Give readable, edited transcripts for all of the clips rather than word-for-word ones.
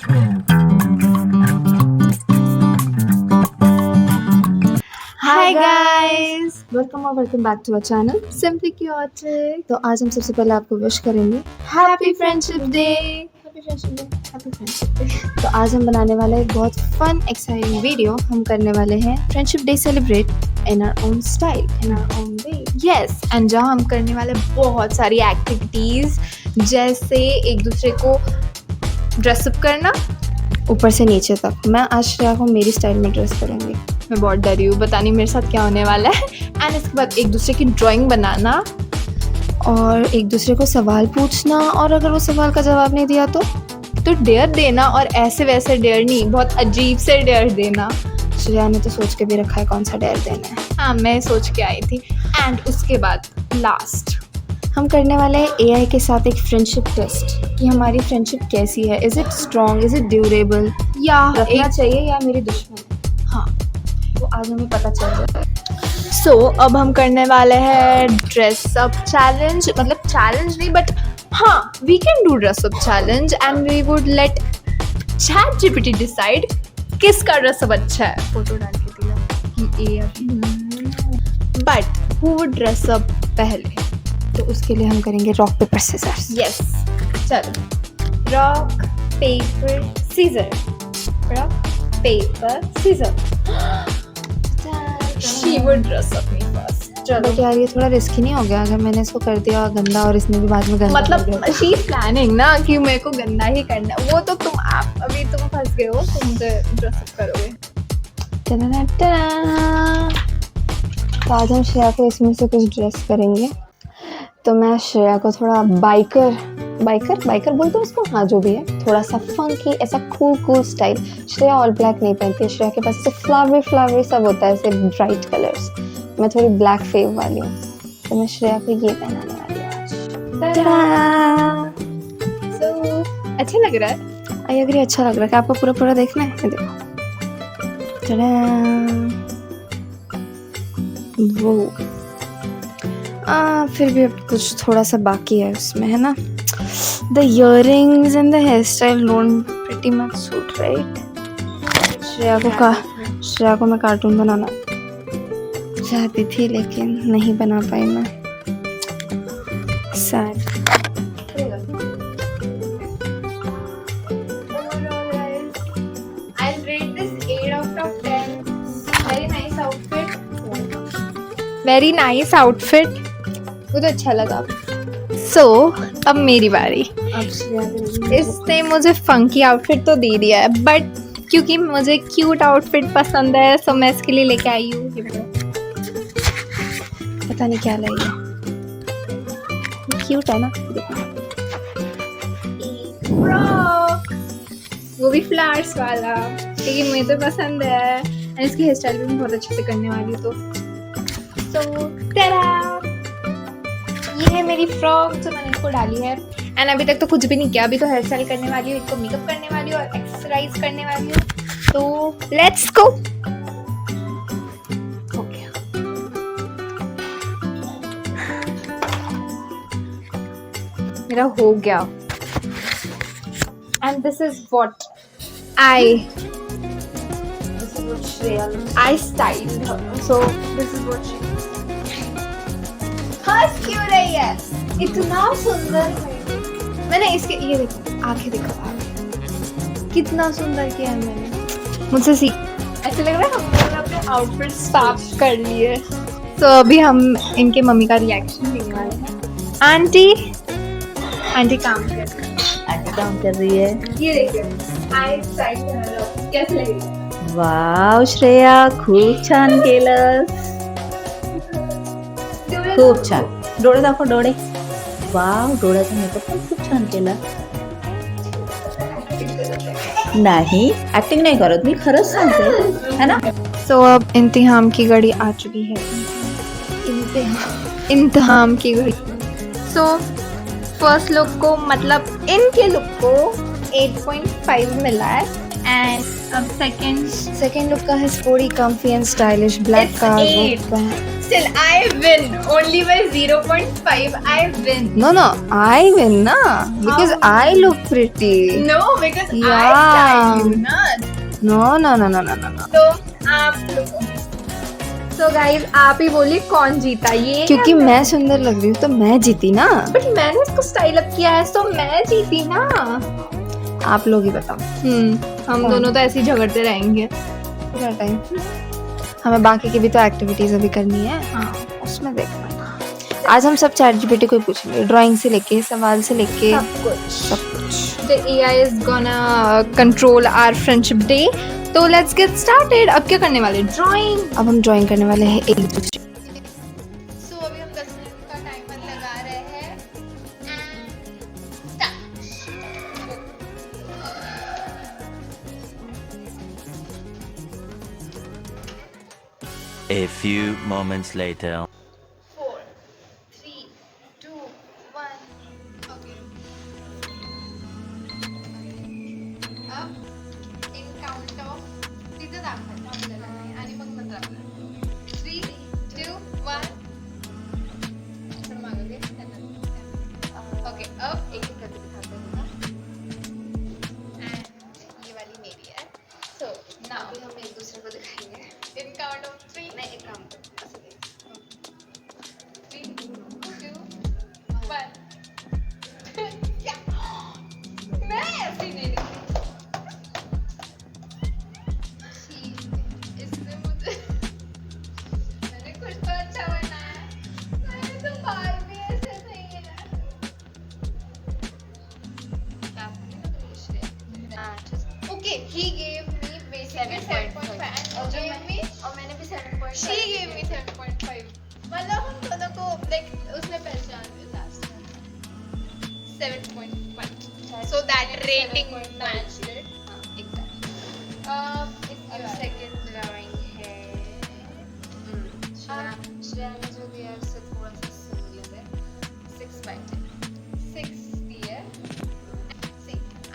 हाय guys, welcome और welcome back to our channel simply क्यूटिक। तो आज हम सबसे पहले आपको विश करेंगे happy friendship day. Happy friendship day. तो आज हम बनाने वाले हैं एक बहुत फन एक्साइटिंग वीडियो। हम करने वाले हैं Friendship Day celebrate in our own style, in our own way. Yes, and जहाँ हम करने वाले बहुत सारी एक्टिविटीज, जैसे एक दूसरे को ड्रेसअप करना ऊपर से नीचे तक। मैं आज श्रेया को मेरी स्टाइल में ड्रेस करूँगी। मैं बहुत डरी हूँ, पता नहीं मेरे साथ क्या होने वाला है। एंड इसके बाद एक दूसरे की ड्राइंग बनाना और एक दूसरे को सवाल पूछना, और अगर वो सवाल का जवाब नहीं दिया तो डेयर देना, और ऐसे वैसे डेयर नहीं, बहुत अजीब से डेयर देना। श्रेया ने तो सोच के भी रखा है कौन सा डेयर देना है। हाँ, मैं सोच के आई थी। एंड उसके बाद लास्ट हम करने वाले हैं AI के साथ एक फ्रेंडशिप टेस्ट कि हमारी फ्रेंडशिप कैसी है। Is it strong, is it durable, या रखना चाहिए या मेरी दुश्मन। हाँ, तो आज हमें पता चल रहा है। सो अब हम करने वाले हैं ड्रेसअप चैलेंज। मतलब चैलेंज नहीं, बट हाँ, we can do dress up challenge and we would let ChatGPT decide किसका ड्रेसअप अच्छा है। फोटो डाल के दिया कि ए या B, but who would dress up पहले। तो उसके लिए हम करेंगे रॉक पेपर सीजर्स। यस, चलो rock paper scissor, rock paper scissor. She would dress up me first. चलो यार, ये थोड़ा रिस्की नहीं हो गया अगर मैंने इसको कर दिया गंदा और इसने भी बाद में गंदा। मतलब शी इज प्लानिंग ना कि मेरे को गंदा ही करना। वो तो आप अभी तुम फंस गए हो, तुम मुझे ड्रेस अप करोगे। तो आज हम श्रेया को इसमें से कुछ ड्रेस करेंगे। तो मैं श्रेया को थोड़ा बाइकर बोलते हैं उसको, हाँ जो भी है, थोड़ा सा फंकी, ऐसा cool style. Shreya all black नहीं पहनती है, श्रेया के पास ऐसे फ्लावर सब होता है, ऐसे ब्राइट कलर्स। मैं थोड़ी ब्लैक फेव वाली हूँ, तो मैं श्रेया को ये पहनाने वाली हूँ आज। So, अच्छा लग रहा है? आई अग्री, अच्छा लग रहा है। क्या आपको पूरा देखना है? देखो, वो फिर भी अब कुछ थोड़ा सा बाकी है उसमें, है ना। The earrings and the hairstyle don't pretty much suit, right? Shreya को मैं कार्टून बनाना चाहती थी लेकिन नहीं बना पाई मैं। Sad. I'll rate this 8 out of 10. Very nice outfit. Very nice outfit. मुझे अच्छा लगा। So, अब मेरी बारी। इसने मुझे फंकी आउटफिट तो दे दिया है, बट क्योंकि मुझे क्यूट आउटफिट पसंद है, सो मैं इसके लिए लेके आई हूँ। पता नहीं क्या लाई है, क्यूट है ना। फ्रॉक, वो भी फ्लावर्स वाला, लेकिन मुझे तो पसंद है। एंड इसकी हेयर स्टाइल भी मैं बहुत अच्छे से करने वाली हूँ। तो ये है मेरी फ्रॉक जो मैंने इसको डाली है। एंड अभी तक तो कुछ भी नहीं किया, अभी तो हेयर स्टाइल करने वाली हूँ, इसको मेकअप करने वाली हूँ और एक्सरसाइज करने वाली हूँ। तो लेट्स गो। ओके, मेरा हो गया। And this is what I styled her. So this is what she हंस क्यों रही है? इतना सुंदर है। मैंने इसके ये देखो, आंखें देखो, कितना सुंदर किया है मैंने। मुझसे सीख। ऐसे लग रहा है हम लोग अपने आउटफिट साफ कर लिए। तो अभी हम इनके मम्मी का रिएक्शन लेने वाले हैं। आंटी काम कर रही है। ये देखिए, आई स्टाइल कर रहा हूं, कैसे लग रही है? वाव श्रेया, खूप छान केलं, खूप छान. डोळे दाखव, डोळे. वाव, डोळ्याचा मेकअप पण खूप छान केला. नहीं, एक्टिंग नहीं करत मी, खरंच सांगते, है ना. सो अब इंतहाम की घड़ी आ चुकी है। इंतहाम की घड़ी। सो फर्स्ट लुक को, मतलब इनके लुक को 8.5 मिला है एंड अब सेकंड लुक का है sporty comfy and stylish black It's का 8. Still I win only by 0.5 I win No, I win na because How? I look pretty. No because I Yeah. Style you ना No. तो आप so guys आप ही बोलिए कौन जीता ये क्योंकि मैं सुंदर लग रही हूँ तो मैं जीती ना. बट मैंने इसको स्टाइल अप किया है तो मैं जीती ना आप लोग ही बताओ. हम कौन? दोनों तो ऐसे ही झगड़ते रहेंगे पूरा टाइम. हमें बाकी की भी तो एक्टिविटीज अभी करनी है. हाँ उसमें देखना. आज हम सब चैट जीपीटी को ही पूछेंगे. ड्राइंग से लेके सवाल से लेके सब कुछ. the AI is gonna control our friendship day. तो let's get started. अब क्या करने वाले ड्राइंग अब हम ड्राइंग करने वाले हैं एक दूसरे. सो अभी हम 10 मिनट का टाइमर लगा रहे हैं A few moments later. 4 3 2 1 okay अब in count of तिथे दाखवायचं आपल्याला आणि मग नंतर आपल्याला 3 2 1 थोडं मागं घे ओके अब एक एक करके दिखाते हैं एंड ये वाली मेरी है सो नाउ अभी हम एक दूसरे को दिखाएंगे. in count of 3 नहीं एक काम कर. ऐसे देख. 3 2 1 क्या मैं ऐसी नहीं दिखती इसने मुझे मैंने कुछ तो अच्छा बनाया मैंने तो बाल भी ऐसे नहीं है okay he gave me basically 7.5 and gave me और मैंने भी 7.5. she gave me 7.5 मतलब हम दोनों को like उसने पहचान लिया लास्ट में 7.5 so that rating matched it हाँ, exactly. अब अब सेकंड ड्राइंग है. श्रेया ने जो दिया है उससे थोड़ा सा सिमिलर है. 6/10. 6 दिया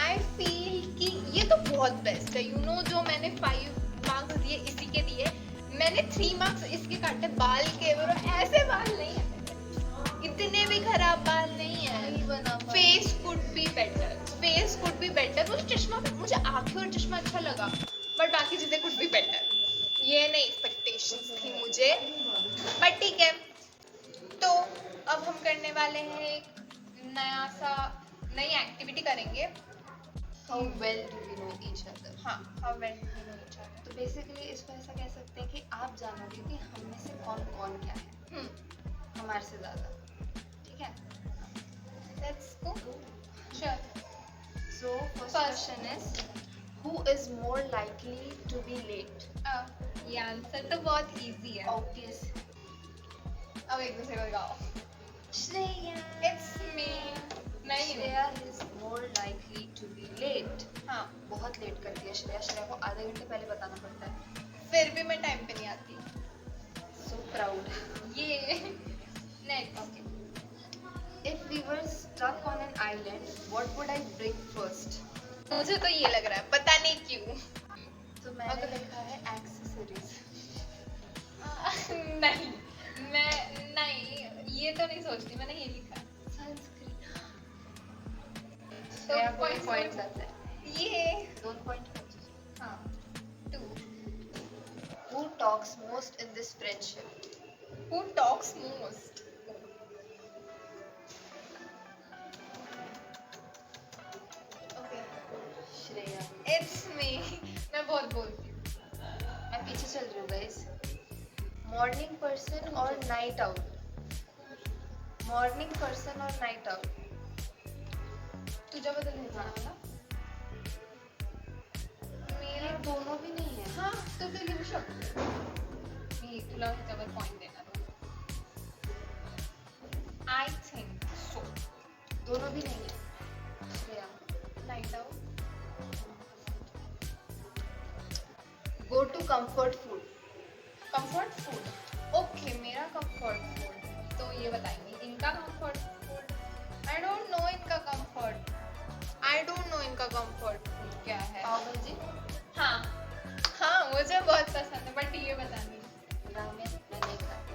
आई फील कि ये तो बहुत बेस्ट है यू नो जो मैंने 5 मार्क्स दिए इसी के दिए मैंने 3 मार्क्स इसके काटे बाल के और ऐसे बाल नहीं है इतने भी खराब बाल नहीं है फेस कुड बी बेटर मुझे चश्मा मुझे आंखें और चश्मा अच्छा लगा बट बाकी चीजें कुड बी बेटर ये नहीं एक्सपेक्टेशंस थी मुझे बट ठीक है तो अब हम करने वाले हैं एक नई एक्टिविटी करेंगे How well do we know each other? हाँ how well do we know each other तो बेसिकली इसको ऐसा कह सकते हैं कि आप जानोगे कि हम में से कौन कौन क्या है हमारे से ज़्यादा. ठीक है. let's go sure So first question is, who is more likely to be late? ये आंसर तो बहुत इजी है Obvious. अब एक दूसरे को लगाओ Shreya. इट्स मी नहीं Shreya is more likely to be late. हाँ बहुत लेट करती है श्रेया. श्रेया को आधे घंटे पहले बताना पड़ता है. फिर भी मैं टाइम पे नहीं आती So proud. ये next Okay. If we were stuck on an island, what would I bring first? मुझे तो ये लग रहा है पता नहीं क्यों तो मैंने लिखा है accessories. नहीं ये तो नहीं सोचती मैंने ये लिखा Sunscreen. तो श्रेया को points पॉइंट्स में- आता है. ये 2 पॉइंट. हाँ 2 Who talks most in this friendship? who talks most okay Shreya. it's me मैं बहुत बोलती हूँ मैं पीछे चल रही हूँ guys. Morning person और night owl? Morning person और night owl? तुझे बदल नहीं वाला मेरे दोनों भी नहीं है. हाँ तो फिर लिखू शकतो मी तुला ह्याच्यावर पॉइंट देणार आय थिंक सो दोनों भी नहीं है. Shreya. Night out Go to comfort food. Comfort food okay मेरा कंफर्ट फूड तो ये बताएंगे इनका comfort food I don't know इनका कंफर्ट आई डोंट नो इनका कंफर्ट फूड क्या है। पाव भाजी, हाँ हाँ मुझे बहुत पसंद है, बट ये बता नहीं। रामेन मैं नहीं खाती।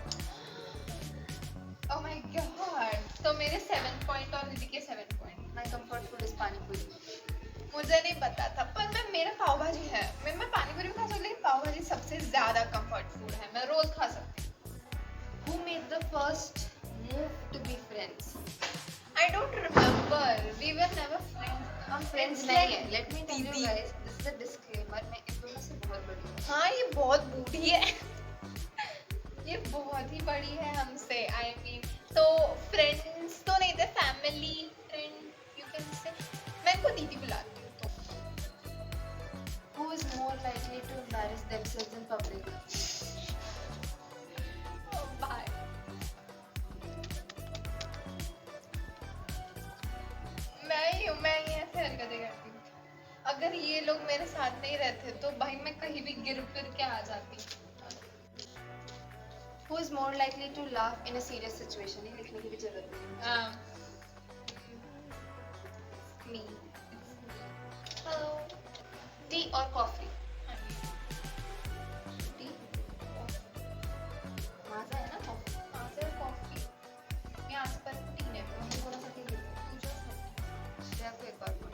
ओह माय गॉड, तो मेरे 7 पॉइंट और दीदी के 7 point. My comfort food is पानी पूरी। मुझे नहीं पता था, पर मेरा पाव भाजी है। मैं पानी पूरी भी खा सकती हूँ, लेकिन पाव भाजी सबसे ज्यादा कंफर्ट फूड है, मैं रोज खा सकती हूँ। Who made the first move to be friends? I don't remember, we were never friends. हम फ्रेंड्स It's नहीं like है। लेट मी टेल यू दीदी। Guys, this is a disclaimer, मैं इन दोनों से बहुत बड़ी हूँ। हाँ ये बहुत बूढ़ी है। ये बहुत ही बड़ी है हमसे। आई मीन तो फ्रेंड्स तो नहीं थे, family friend you can say. मैं इनको दीदी बुलाती हूँ तो। Who is more likely to embarrass themselves in public? Bye. मैं ही हूँ, मैं ही ऐसे हरकतें करती हूँ। अगर ये लोग मेरे साथ नहीं रहते तो भाई मैं कहीं भी गिर फिर के आ जाती। Who is more likely to laugh in a serious situation? ये लिखने की भी जरूरत नहीं है। मी। Hello. Tea or coffee? Tea. मजा है ना coffee? कॉफी। मैं आज पर टी ने मुझे थोड़ा सा tea दे दो। श्रेया को एक बार दो।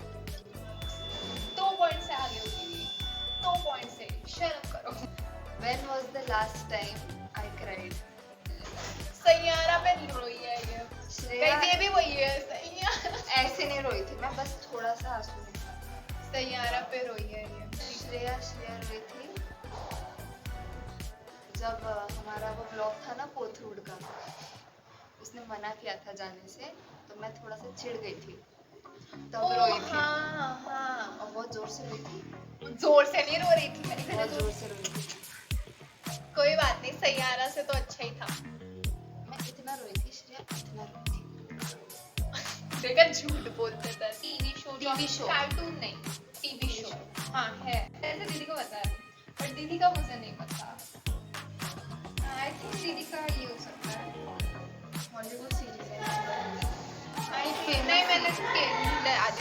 2 पॉइंट से आगे होगी। 2 पॉइंट से शर्म करो। When was the last time I cried? Saiyaara पे रोई है ये। श्रेया गाइस ये भी वही है, सैयारा। ऐसे नहीं रोई थी, मैं बस थोड़ा सा आंसू निकाला। सैयारा पे रोई है ये। श्रेया रोई थी जब हमारा वो ब्लॉग था ना कोथरूड का, उसने मना किया था जाने से, तो मैं थोड़ा सा चिढ़ गई थी, तब रोई थी। हाँ हाँ, और बहुत जोर से रोई थी, जोर से नहीं रो रही थी मैं, बहुत जोर से रोई थी। कोई बात नहीं, सैयारा से तो अच्छा ही था। मैं इतना रोई थी, श्रेया इतना रोई थी। देखा झूठ बोलते थे। टीवी शो, कार्टून नहीं, टीवी शो। हाँ है, ऐसे दीदी को पता है, पर दीदी का मुझे नहीं पता। आई थिंक दीदी का ये हो सकता है। हॉलीवुड सीरीज है। आई थिंक नहीं, मैंने आज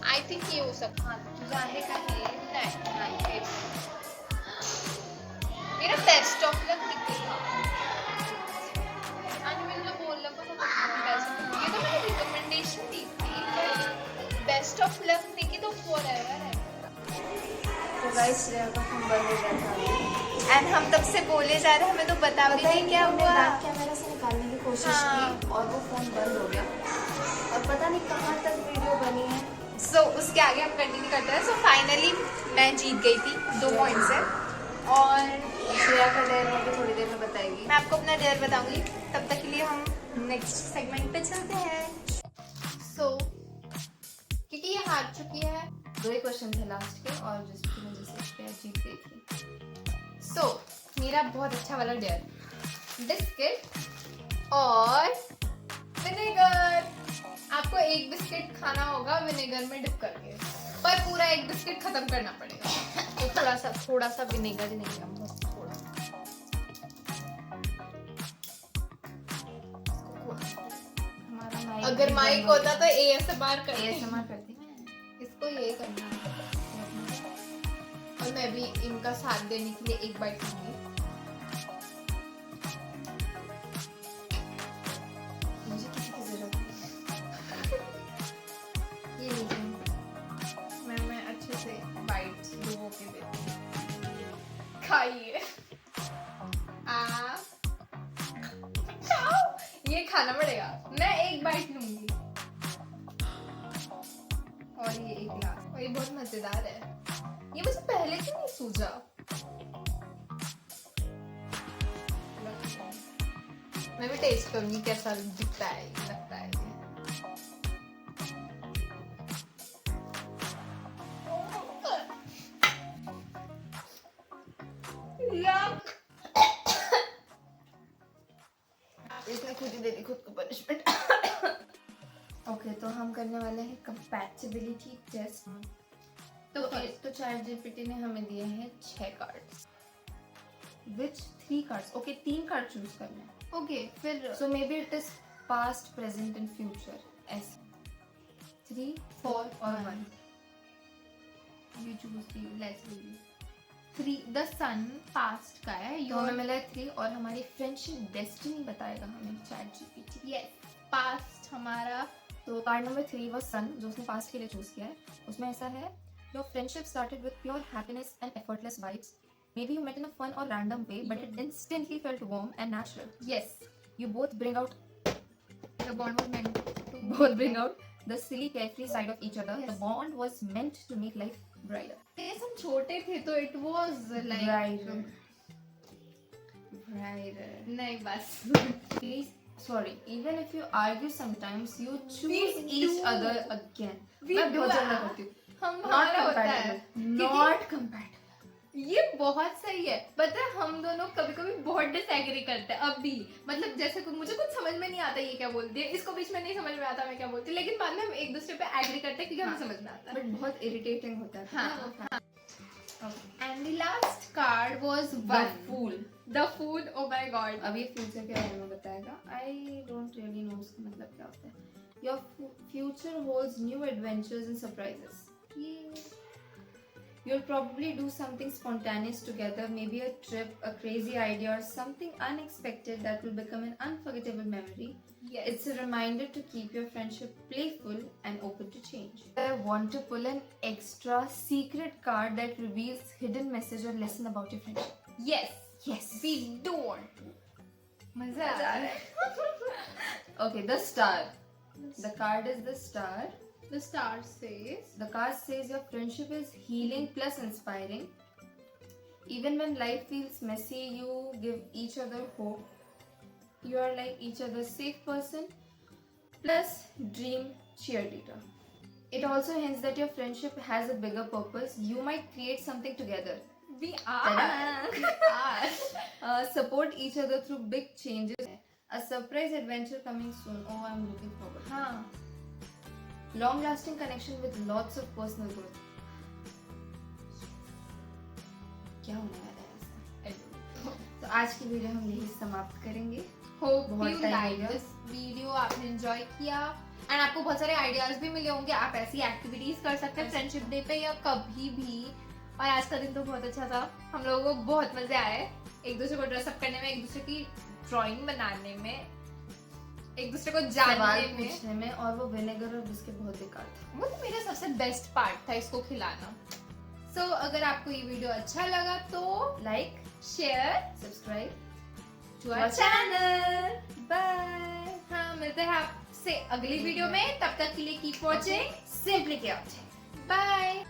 आई थिंक ये हो सकता हाँ, तुझे आने का है। है। नहीं, फिर मेरा बेस्ट ऑफ लक दिखता था। आज मैंने तो बोल रखा था बेस्ट, ये तो मैंने रिकमेंडेशन दी थी। बेस्ट ऑफ लक निकी तो फॉरएवर है। तो गाइस श्रेया का फोन बंद हो गया था। एंड हम तब से बोले जा रहे हैं, हमें तो बता भी नहीं क्या हमने हुआ। बैक कैमरा से निकालने की कोशिश हाँ। की और वो फोन बंद हो गया, और पता नहीं कहाँ तक वीडियो बनी है। सो उसके आगे हम कंटिन्यू करते हैं। सो फाइनली मैं जीत गई थी 2 पॉइंट से, और श्रेया का डेयर मुझे थोड़ी देर में बताएगी। मैं आपको अपना डेयर बताऊंगी। तब तक के लिए हम नेक्स्ट सेगमेंट पे चलते हैं। सो क्योंकि ये हार चुकी है, 2 ही क्वेश्चन थे लास्ट के, और जिसकी वजह से श्रेया जीत गई थी। सो मेरा बहुत अच्छा वाला डेयर, बिस्किट और विनेगर। आपको एक बिस्किट खाना होगा विनेगर में डिप करके, पर पूरा एक बिस्किट खत्म करना पड़ेगा। तो थोड़ा सा विनेगर लेंगे हम, बस थोड़ा। हमारा अगर माइक होता तो ASMR करते। ASMR करती। इसको ये करना है, और मैं भी इनका साथ देने के लिए एक बाइट लूंगी। मुझे किसी की जरूरत नहीं। ये लीजिए। मैं अच्छे से बाइट्स लोगों के देती हूँ। खाइए आप, खाओ। ये खाना पड़ेगा, मैं एक बाइट लूंगी। और ये एक ग्लास, और ये बहुत मजेदार है। ये मुझे पहले क्यों नहीं सूझा। मैं भी टेस्ट करूंगी कैसा दिखता है, लगता है ये। Yuck! इसने खुद ही दे दी खुद को पनिशमेंट। ओके, तो हम करने वाले हैं कंपैटिबिलिटी टेस्ट। तो चैट जीपीटी ने हमें दिए हैं 6 कार्ड्स, विच 3 कार्ड्स। ओके, 3 कार्ड चूज करना है। ओके, फिर So maybe it is past, present and future. ऐसे 3, 4 और or 1. You choose the less baby. 3. The sun past का है. तो हमें मिला है 3 और हमारी फ्रेंडशिप डेस्टिनी बताएगा हमें ChatGPT. Yes. Past हमारा. तो कार्ड नंबर 3 was सन, जो उसने पास्ट के लिए चूज किया है. उसमें ऐसा है, your friendship started with pure happiness and effortless vibes. Maybe you met in a fun or random way, but it instantly felt warm and natural. Yes. You both bring out The bond was meant to the silly carefree side of each other. Yes. The bond was meant to make life brighter. Yes, हम छोटे थे तो it was like Brighter. Brighter. नहीं बस. Please, sorry. Even if you argue sometimes, you choose We each do. other again. We मैं do बहुत ज्यादा that. करती हूँ. हम Not हमारा होता है. compatible. क्योंकि Not compatible. ये बहुत सही है. पता है हम दोनों कभी कभी बहुत डिसएग्री करते हैं अब भी. मतलब जैसे मुझे कुछ समझ में नहीं आता ये क्या बोलती है, इसको बीच में नहीं समझ में आता मैं क्या बोलती हूँ, लेकिन बाद में हम एक दूसरे पे एग्री करते हैं क्योंकि हमें समझ में आता है. But बहुत irritating होता है. हाँ. Okay. And the last card was The one. Fool. The Fool. Oh my God. अब ये फ्यूचर के बारे में बताएगा. I don't really know उसका मतलब क्या होता है. Your future holds new adventures and surprises. You'll probably do something spontaneous together, maybe a trip, a crazy idea, or something unexpected that will become an unforgettable memory. Yes. It's a reminder to keep your friendship playful and open to change. I want to pull an extra secret card that reveals hidden message or lesson about your friendship. Yes. Yes. We don't. मजा आ रहा है. Okay, the star. The card is the star. The star says. The card says your friendship is healing plus inspiring. Even when life feels messy, you give each other hope. You are like each other's safe person plus dream cheerleader. It also hints that your friendship has a bigger purpose. You might create something together. We are. We are. Support each other through big changes. A surprise adventure coming soon. Oh, I'm looking forward. हाँ. Long-lasting connection with lots of personal growth. क्या होने वाला है ऐसा? तो आज की video हम यही समाप्त करेंगे. Hope बहुत you time हो like गया. this video. आपने enjoy किया. And आपको बहुत सारे ideas भी मिले होंगे. आप ऐसी activities कर सकते हैं friendship day पे या कभी भी. और आज का दिन तो बहुत अच्छा था. हम लोगों को बहुत मजे आए. एक दूसरे को ड्रेसअप करने में, एक दूसरे की ड्राइंग बनाने में, एक दूसरे को सवाल जानने में. पूछने में. और वो विनेगर और बिस्किट बहुत बेकार था. वो तो मेरा सबसे बेस्ट पार्ट था इसको खिलाना. सो अगर आपको ये वीडियो अच्छा लगा तो like, share subscribe to to our our channel. Bye. हाँ, मिलते हैं आपसे अगली वीडियो में. तब तक के लिए कीप वॉचिंग. सिंपली क्या बाय.